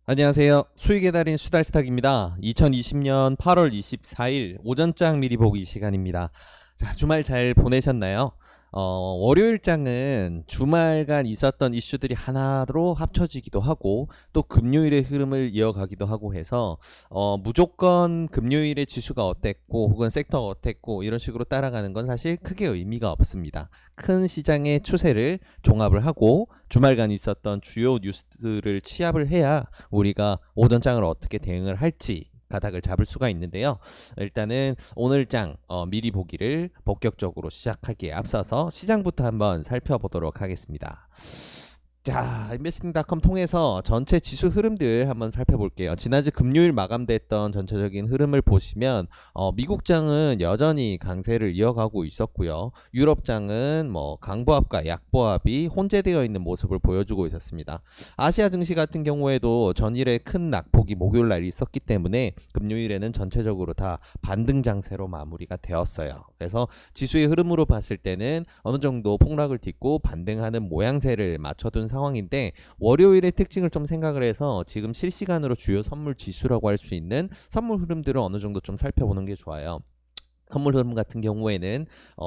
안녕하세요. 수익의 달인 수달스탁입니다. 2020년 8월 24일 오전장 미리 보기 시간입니다. 자, 주말 잘 보내셨나요? 월요일장은 주말간 있었던 이슈들이 하나로 합쳐지기도 하고 또 금요일의 흐름을 이어가기도 하고 해서 무조건 금요일의 지수가 어땠고 혹은 섹터가 어땠고 이런 식으로 따라가는 건 사실 크게 의미가 없습니다. 큰 시장의 추세를 종합을 하고 주말간 있었던 주요 뉴스를 취합을 해야 우리가 오전장을 어떻게 대응을 할지 가닥을 잡을 수가 있는데요. 일단은 오늘장 미리 보기를 본격적으로 시작하기에 앞서서 시장부터 한번 살펴보도록 하겠습니다. 자, 인베스팅닷컴 통해서 전체 지수 흐름들 한번 살펴볼게요. 지난주 금요일 마감됐던 전체적인 흐름을 보시면 미국장은 여전히 강세를 이어가고 있었고요. 유럽장은 강보합과 약보합이 혼재되어 있는 모습을 보여주고 있었습니다. 아시아 증시 같은 경우에도 전일에 큰 낙폭이 목요일 날 있었기 때문에 금요일에는 전체적으로 다 반등 장세로 마무리가 되었어요. 그래서 지수의 흐름으로 봤을 때는 어느 정도 폭락을 딛고 반등하는 모양새를 맞춰둔 상황인데 월요일의 특징을 좀 생각을 해서 지금 실시간으로 주요 선물 지수라고 할 수 있는 선물 흐름들을 어느 정도 좀 살펴보는 게 좋아요. 선물 흐름 같은 경우에는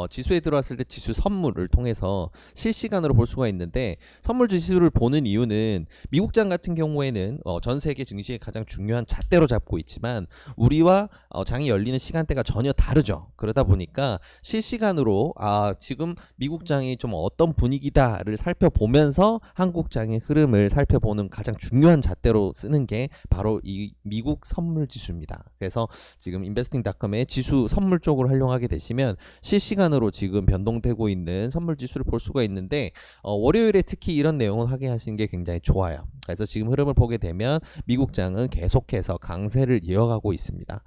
지수에 들어왔을 때 지수 선물을 통해서 실시간으로 볼 수가 있는데 선물 지수를 보는 이유는 미국장 같은 경우에는 전 세계 증시의 가장 중요한 잣대로 잡고 있지만 우리와 장이 열리는 시간대가 전혀 다르죠. 그러다 보니까 실시간으로 지금 미국장이 좀 어떤 분위기다를 살펴보면서 한국장의 흐름을 살펴보는 가장 중요한 잣대로 쓰는 게 바로 이 미국 선물 지수입니다. 그래서 지금 인베스팅닷컴의 지수 선물 쪽으로 활용하게 되시면 실시간으로 지금 변동되고 있는 선물 지수를 볼 수가 있는데 월요일에 특히 이런 내용을 확인하시는 게 굉장히 좋아요. 그래서 지금 흐름을 보게 되면 미국장은 계속해서 강세를 이어가고 있습니다.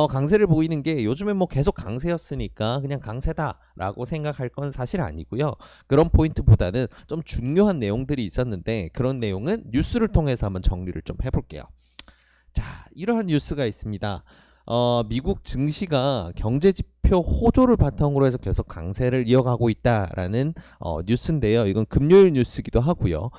강세를 보이는 게 요즘에 계속 강세였으니까 그냥 강세다라고 생각할 건 사실 아니고요. 그런 포인트보다는 좀 중요한 내용들이 있었는데 그런 내용은 뉴스를 통해서 한번 정리를 좀 해볼게요. 자, 이러한 뉴스가 있습니다. 미국 증시가 경제지표 호조를 바탕으로 해서 계속 강세를 이어가고 있다라는 뉴스인데요. 이건 금요일 뉴스기도 하고요.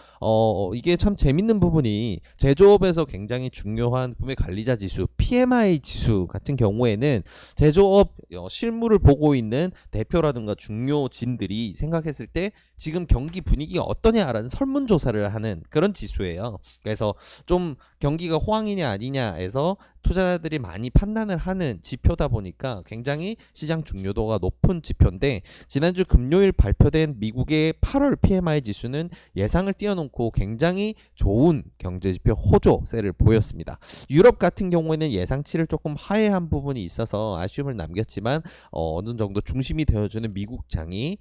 이게 참 재밌는 부분이 제조업에서 굉장히 중요한 구매 관리자 지수 PMI 지수 같은 경우에는 제조업 실물을 보고 있는 대표라든가 중요진들이 생각했을 때 지금 경기 분위기가 어떠냐라는 설문조사를 하는 그런 지수예요. 그래서 좀 경기가 호황이냐 아니냐에서 투자자들이 많이 판단을 하는 지표다 보니까 굉장히 시장 중요도가 높은 지표인데 지난주 금요일 발표된 미국의 8월 PMI 지수는 예상을 뛰어넘고 굉장히 좋은 경제지표 호조세를 보였습니다. 유럽 같은 경우에는 예상치를 조금 하회한 부분이 있어서 아쉬움을 남겼지만 어느 정도 중심이 되어주는 미국장이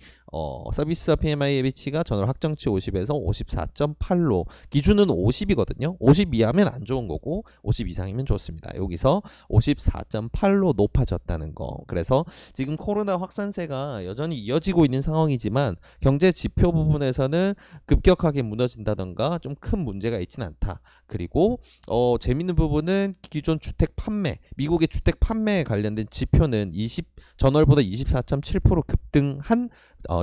서비스와 PMI의 위치가 전월 확정치 50에서 54.8로 기준은 50이거든요. 50 이하면 안 좋은 거고 50 이상이면 좋습니다. 여기서 54.8로 높아졌다는 거. 그래서 지금 코로나 확산세가 여전히 이어지고 있는 상황이지만 경제 지표 부분에서는 급격하게 무너진다던가 좀 큰 문제가 있지는 않다. 그리고 재밌는 부분은 기존 주택 판매, 미국의 주택 판매에 관련된 지표는 전월보다 24.7% 급등한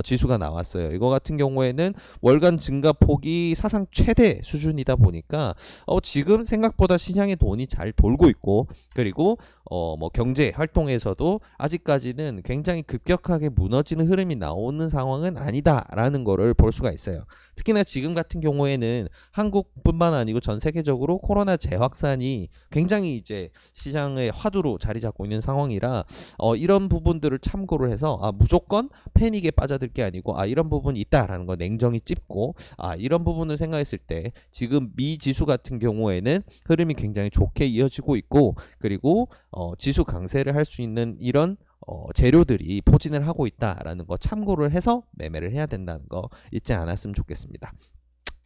지수가 나왔어요. 이거 같은 경우에는 월간 증가폭이 사상 최대 수준이다 보니까 지금 생각보다 시장에 돈이 잘 돌고 있고 그리고 경제 활동에서도 아직까지는 굉장히 급격하게 무너지는 흐름이 나오는 상황은 아니다라는 거를 볼 수가 있어요. 특히나 지금 같은 경우에는 한국뿐만 아니고 전 세계적으로 코로나 재확산이 굉장히 이제 시장의 화두로 자리 잡고 있는 상황이라 이런 부분들을 참고를 해서 무조건 패닉에 빠져들 게 아니고 이런 부분이 있다라는 거 냉정히 짚고 이런 부분을 생각했을 때 지금 미 지수 같은 경우에는 흐름이 굉장히 좋게 이어지고 있고 그리고 지수 강세를 할 수 있는 이런 재료들이 포진을 하고 있다라는 거 참고를 해서 매매를 해야 된다는 거 잊지 않았으면 좋겠습니다.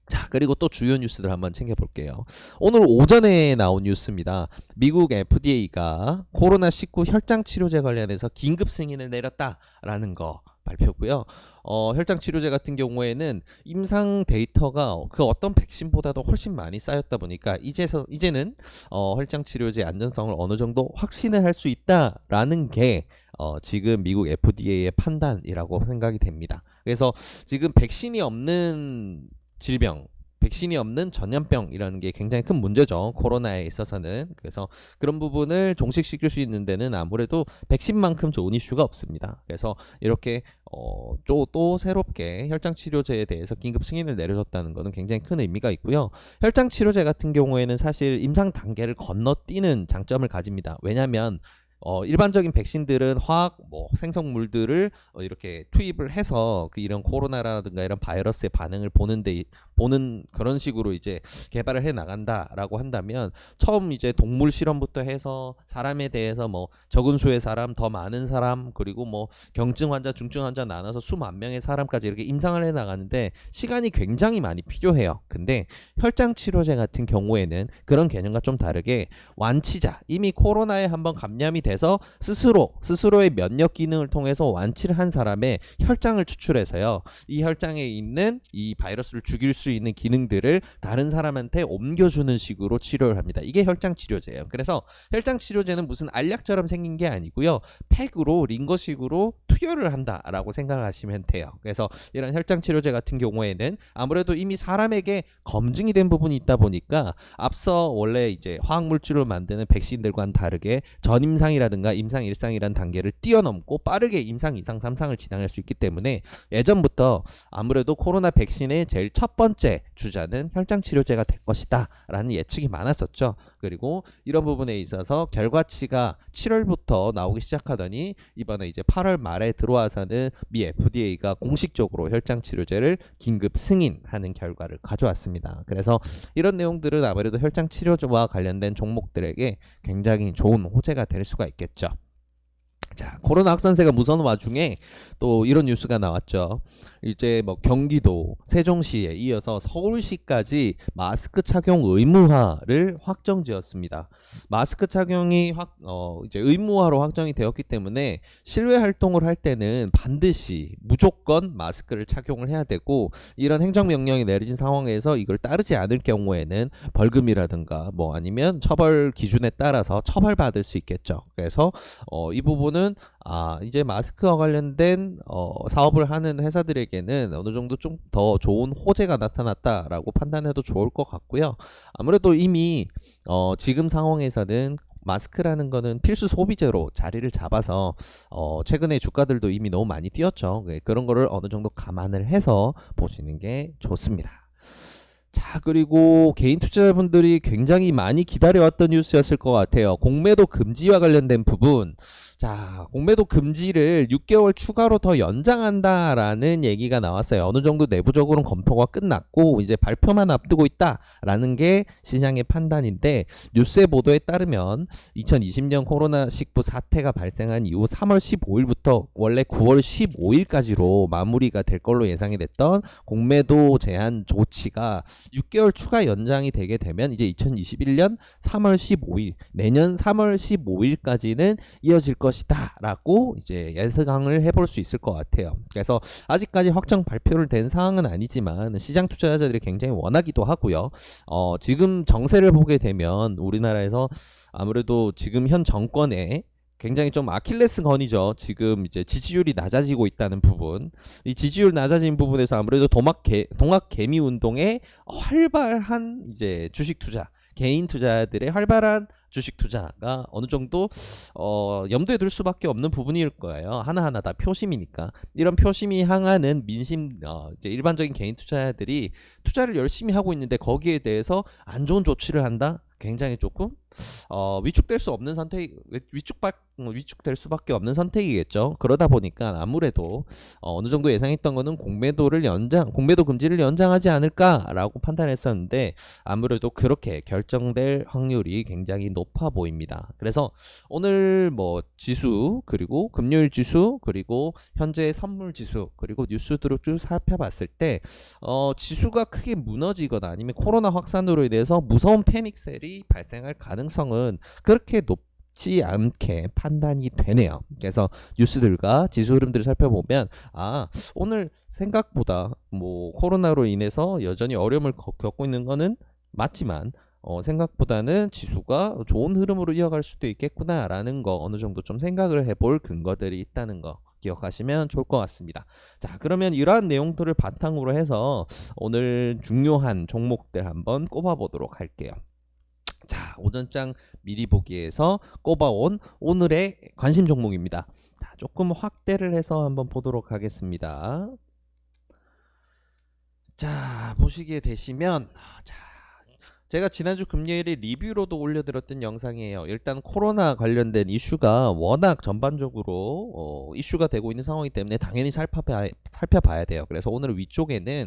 자, 그리고 또 주요 뉴스들 한번 챙겨볼게요. 오늘 오전에 나온 뉴스입니다. 미국 FDA가 코로나19 혈장 치료제 관련해서 긴급 승인을 내렸다라는 거 발표고요. 혈장 치료제 같은 경우에는 임상 데이터가 그 어떤 백신보다도 훨씬 많이 쌓였다 보니까 이제는 혈장 치료제 안전성을 어느 정도 확신을 할 수 있다라는 게 지금 미국 FDA의 판단이라고 생각이 됩니다. 그래서 지금 백신이 없는 질병 백신이 없는 전염병이라는 게 굉장히 큰 문제죠. 코로나에 있어서는. 그래서 그런 부분을 종식시킬 수 있는 데는 아무래도 백신만큼 좋은 이슈가 없습니다. 그래서 이렇게 또 새롭게 혈장 치료제에 대해서 긴급 승인을 내려줬다는 것은 굉장히 큰 의미가 있고요. 혈장 치료제 같은 경우에는 사실 임상 단계를 건너뛰는 장점을 가집니다. 왜냐하면 일반적인 백신들은 화학 생성물들을 이렇게 투입을 해서 이런 코로나라든가 이런 바이러스의 반응을 보는 그런 식으로 이제 개발을 해 나간다라고 한다면 처음 이제 동물 실험부터 해서 사람에 대해서 적은 수의 사람, 더 많은 사람, 그리고 경증 환자, 중증 환자 나눠서 수만 명의 사람까지 이렇게 임상을 해 나가는데 시간이 굉장히 많이 필요해요. 근데 혈장 치료제 같은 경우에는 그런 개념과 좀 다르게 완치자, 이미 코로나에 한번 감염이 돼서 스스로의 면역 기능을 통해서 완치를 한 사람의 혈장을 추출해서요. 이 혈장에 있는 이 바이러스를 죽일 수 있는 기능들을 다른 사람한테 옮겨주는 식으로 치료를 합니다. 이게 혈장 치료제예요. 그래서 혈장 치료제는 무슨 알약처럼 생긴 게 아니고요. 팩으로 링거식으로 투여를 한다라고 생각하시면 돼요. 그래서 이런 혈장 치료제 같은 경우에는 아무래도 이미 사람에게 검증이 된 부분이 있다 보니까 앞서 원래 이제 화학 물질로 만드는 백신들과는 다르게 전임상이라든가 임상 1상이라는 단계를 뛰어넘고 빠르게 임상 2상 3상을 진행할 수 있기 때문에 예전부터 아무래도 코로나 백신의 제일 첫 번째 주자는 혈장 치료제가 될 것이다 라는 예측이 많았었죠. 그리고 이런 부분에 있어서 결과치가 7월부터 나오기 시작하더니 이번에 이제 8월 말에 들어와서는 미 FDA가 공식적으로 혈장 치료제를 긴급 승인하는 결과를 가져왔습니다. 그래서 이런 내용들은 아무래도 혈장 치료제와 관련된 종목들에게 굉장히 좋은 호재가 될 수가 있겠죠. 자, 코로나 확산세가 무서운 와중에 또 이런 뉴스가 나왔죠. 이제 경기도, 세종시에 이어서 서울시까지 마스크 착용 의무화를 확정지었습니다. 마스크 착용이 이제 의무화로 확정이 되었기 때문에 실외 활동을 할 때는 반드시 무조건 마스크를 착용을 해야 되고 이런 행정명령이 내려진 상황에서 이걸 따르지 않을 경우에는 벌금이라든가 아니면 처벌 기준에 따라서 처벌받을 수 있겠죠. 그래서 이 부분은 이제 마스크와 관련된 사업을 하는 회사들에게는 어느 정도 좀 더 좋은 호재가 나타났다라고 판단해도 좋을 것 같고요. 아무래도 이미 지금 상황에서는 마스크라는 거는 필수 소비재로 자리를 잡아서 최근에 주가들도 이미 너무 많이 뛰었죠. 그런 거를 어느 정도 감안을 해서 보시는 게 좋습니다. 자, 그리고 개인 투자자분들이 굉장히 많이 기다려왔던 뉴스였을 것 같아요. 공매도 금지와 관련된 부분. 자, 공매도 금지를 6개월 추가로 더 연장한다라는 얘기가 나왔어요. 어느 정도 내부적으로는 검토가 끝났고 이제 발표만 앞두고 있다라는 게 시장의 판단인데 뉴스의 보도에 따르면 2020년 코로나19 사태가 발생한 이후 3월 15일부터 원래 9월 15일까지로 마무리가 될 걸로 예상이 됐던 공매도 제한 조치가 6개월 추가 연장이 되게 되면 이제 2021년 3월 15일, 내년 3월 15일까지는 이어질 것이다 라고 이제 예상을 해볼 수 있을 것 같아요. 그래서 아직까지 확정 발표를 된 사항은 아니지만 시장 투자자들이 굉장히 원하기도 하고요. 지금 정세를 보게 되면 우리나라에서 아무래도 지금 현 정권에 굉장히 좀 아킬레스건이죠. 지금 이제 지지율이 낮아지고 있다는 부분. 이 지지율 낮아진 부분에서 아무래도 동학 개미 운동의 활발한 이제 주식 투자, 개인 투자들의 활발한 주식 투자가 어느 정도 염두에 둘 수밖에 없는 부분일 거예요. 하나하나 다 표심이니까. 이런 표심이 향하는 민심 이제 일반적인 개인 투자자들이 투자를 열심히 하고 있는데 거기에 대해서 안 좋은 조치를 한다? 굉장히 조금 위축될 수 없는 선택, 위축될 수밖에 없는 선택이겠죠. 그러다 보니까 아무래도 어느 정도 예상했던 거는 공매도 금지를 연장하지 않을까라고 판단했었는데 아무래도 그렇게 결정될 확률이 굉장히 높아 보입니다. 그래서 오늘 지수, 그리고 금요일 지수, 그리고 현재 선물 지수, 그리고 뉴스들을 쭉 살펴봤을 때 지수가 크게 무너지거나 아니면 코로나 확산으로 인해서 무서운 패닉셀이 발생할 가능성은 그렇게 높지 않게 판단이 되네요. 그래서 뉴스들과 지수 흐름들을 살펴보면 오늘 생각보다 코로나로 인해서 여전히 어려움을 겪고 있는 거는 맞지만 생각보다는 지수가 좋은 흐름으로 이어갈 수도 있겠구나라는 거 어느 정도 좀 생각을 해볼 근거들이 있다는 거 기억하시면 좋을 것 같습니다. 자, 그러면 이러한 내용들을 바탕으로 해서 오늘 중요한 종목들 한번 꼽아보도록 할게요. 자, 오전장 미리 보기에서 꼽아온 오늘의 관심 종목입니다. 자, 조금 확대를 해서 한번 보도록 하겠습니다. 자, 보시게 되시면 자, 제가 지난주 금요일에 리뷰로도 올려드렸던 영상이에요. 일단 코로나 관련된 이슈가 워낙 전반적으로 이슈가 되고 있는 상황이기 때문에 당연히 살펴봐야 돼요. 그래서 오늘 위쪽에는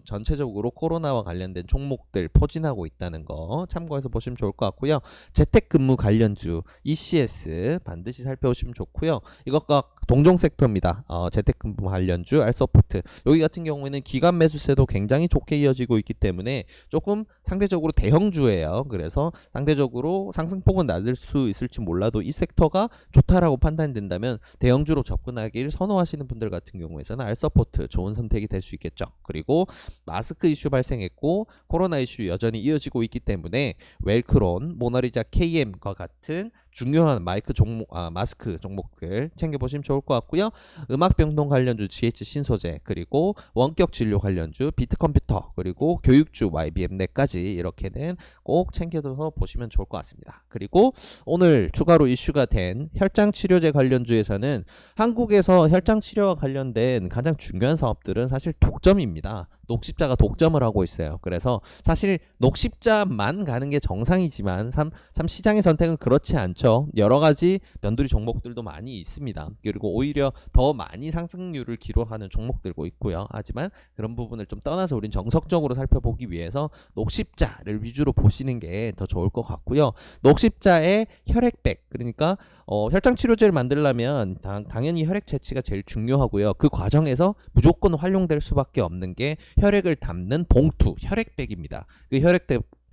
전체적으로 코로나와 관련된 종목들 포진하고 있다는 거 참고해서 보시면 좋을 것 같고요. 재택근무 관련주 ECS 반드시 살펴보시면 좋고요. 이것과 동종 섹터입니다. 재택근무 관련주 알서포트 여기 같은 경우에는 기간 매수세도 굉장히 좋게 이어지고 있기 때문에 조금 상대적으로 대형주예요. 그래서 상대적으로 상승폭은 낮을 수 있을지 몰라도 이 섹터가 좋다라고 판단된다면 대형주로 접근하기를 선호하시는 분들 같은 경우에는 알서포트 좋은 선택이 될 수 있겠죠. 그리고 마스크 이슈 발생했고 코로나 이슈 여전히 이어지고 있기 때문에 웰크론, 모나리자 KM과 같은 중요한 마스크 종목들 챙겨보시면 좋을 것 같고요. 음악병동 관련주 GH 신소재 그리고 원격 진료 관련주 비트컴퓨터 그리고 교육주 YBM넷까지 이렇게는 꼭 챙겨서 보시면 좋을 것 같습니다. 그리고 오늘 추가로 이슈가 된 혈장치료제 관련주에서는 한국에서 혈장치료와 관련된 가장 중요한 사업들은 사실 독점입니다. 녹십자가 독점을 하고 있어요. 그래서 사실 녹십자만 가는 게 정상이지만 참 시장의 선택은 그렇지 않죠. 여러 가지 변두리 종목들도 많이 있습니다. 그리고 오히려 더 많이 상승률을 기록하는 종목들도 있고요. 하지만 그런 부분을 좀 떠나서 우린 정석적으로 살펴보기 위해서 녹십자를 위주로 보시는 게 더 좋을 것 같고요. 녹십자의 혈액백 그러니까 혈장 치료제를 만들려면 당연히 혈액 채취가 제일 중요하고요. 그 과정에서 무조건 활용될 수밖에 없는 게 혈액을 담는 봉투, 혈액백입니다. 그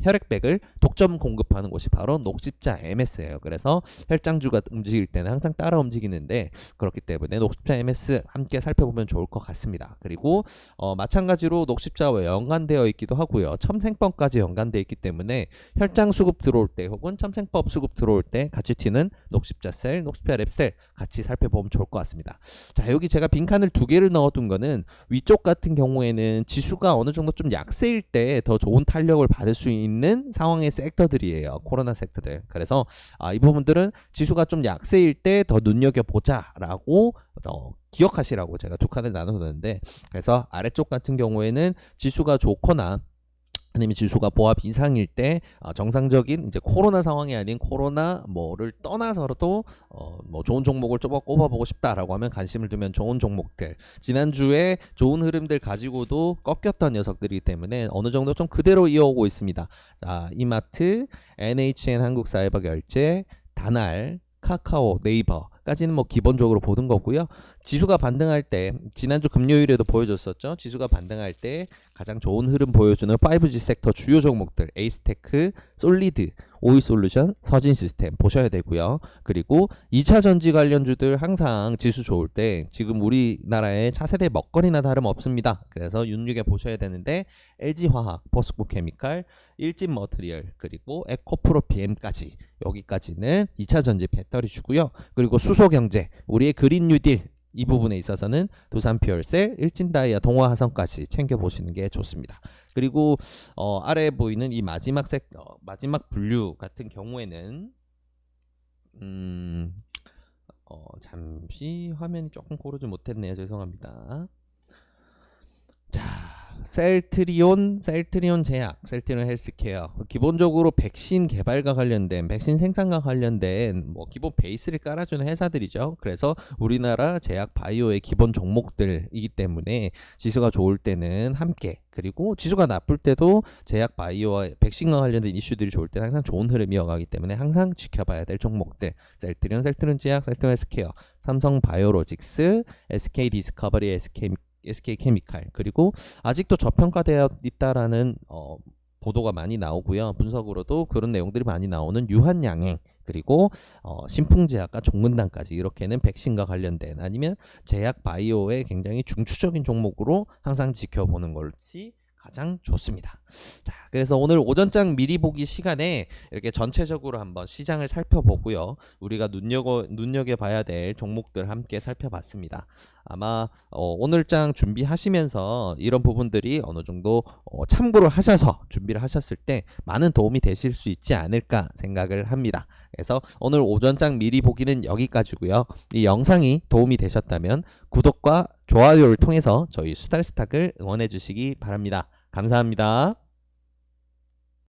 혈액백을 독점 공급하는 곳이 바로 녹십자 MS예요. 그래서 혈장주가 움직일 때는 항상 따라 움직이는데 그렇기 때문에 녹십자 MS 함께 살펴보면 좋을 것 같습니다. 그리고 마찬가지로 녹십자와 연관되어 있기도 하고요. 첨생법까지 연관되어 있기 때문에 혈장 수급 들어올 때 혹은 첨생법 수급 들어올 때 같이 튀는 녹십자 셀, 녹십자 랩셀 같이 살펴보면 좋을 것 같습니다. 자, 여기 제가 빈칸을 2개를 넣어둔 거는 위쪽 같은 경우에는 지수가 어느 정도 좀 약세일 때 더 좋은 탄력을 받을 수 있는 상황의 섹터들이에요. 코로나 섹터들. 그래서 이 부분들은 지수가 좀 약세일 때 더 눈여겨보자라고 기억하시라고 제가 2칸을 나눠뒀는데 그래서 아래쪽 같은 경우에는 지수가 좋거나 아니면 지수가 보합 이상일 때 정상적인 이제 코로나 상황이 아닌 코로나 뭐를 떠나서라도 뭐 좋은 종목을 꼽아보고 싶다라고 하면 관심을 두면 좋은 종목들 지난주에 좋은 흐름들 가지고도 꺾였던 녀석들이기 때문에 어느 정도 좀 그대로 이어오고 있습니다. 자, 이마트, NHN 한국사회버결제, 다날, 카카오, 네이버까지는 뭐 기본적으로 보는 거고요. 지수가 반등할 때 지난주 금요일에도 보여줬었죠. 지수가 반등할 때 가장 좋은 흐름 보여주는 5G 섹터 주요 종목들 에이스테크, 솔리드, 오이솔루션, 서진시스템 보셔야 되고요. 그리고 2차 전지 관련주들 항상 지수 좋을 때 지금 우리나라의 차세대 먹거리나 다름없습니다. 그래서 윤육에 보셔야 되는데 LG화학, 포스코케미칼, 일진머트리얼 그리고 에코프로 BM까지 여기까지는 2차 전지 배터리 주고요. 그리고 수소경제 우리의 그린 뉴딜 이 부분에 있어서는 두산퓨얼셀, 일진다이아, 동화화성까지 챙겨보시는 게 좋습니다. 그리고 아래에 보이는 이 마지막 분류 같은 경우에는 잠시 화면이 조금 고르지 못했네요. 죄송합니다. 자, 셀트리온 제약, 셀트리온 헬스케어 기본적으로 백신 개발과 관련된 백신 생산과 관련된 뭐 기본 베이스를 깔아주는 회사들이죠. 그래서 우리나라 제약 바이오의 기본 종목들이기 때문에 지수가 좋을 때는 함께 그리고 지수가 나쁠 때도 제약 바이오와 백신과 관련된 이슈들이 좋을 때는 항상 좋은 흐름이 이어가기 때문에 항상 지켜봐야 될 종목들 셀트리온 제약, 셀트리온 헬스케어, 삼성 바이오로직스, SK 디스커버리, SK케미칼 그리고 아직도 저평가되어 있다라는 보도가 많이 나오고요. 분석으로도 그런 내용들이 많이 나오는 유한양행 그리고 신풍제약과 종근당까지 이렇게는 백신과 관련된 아니면 제약 바이오의 굉장히 중추적인 종목으로 항상 지켜보는 것이 가장 좋습니다. 자, 그래서 오늘 오전장 미리 보기 시간에 이렇게 전체적으로 한번 시장을 살펴보고요. 우리가 눈여겨봐야 될 종목들 함께 살펴봤습니다. 아마 오늘장 준비하시면서 이런 부분들이 어느 정도 참고를 하셔서 준비를 하셨을 때 많은 도움이 되실 수 있지 않을까 생각을 합니다. 그래서 오늘 오전장 미리 보기는 여기까지고요. 이 영상이 도움이 되셨다면 구독과 좋아요를 통해서 저희 수달스탁을 응원해 주시기 바랍니다. 감사합니다.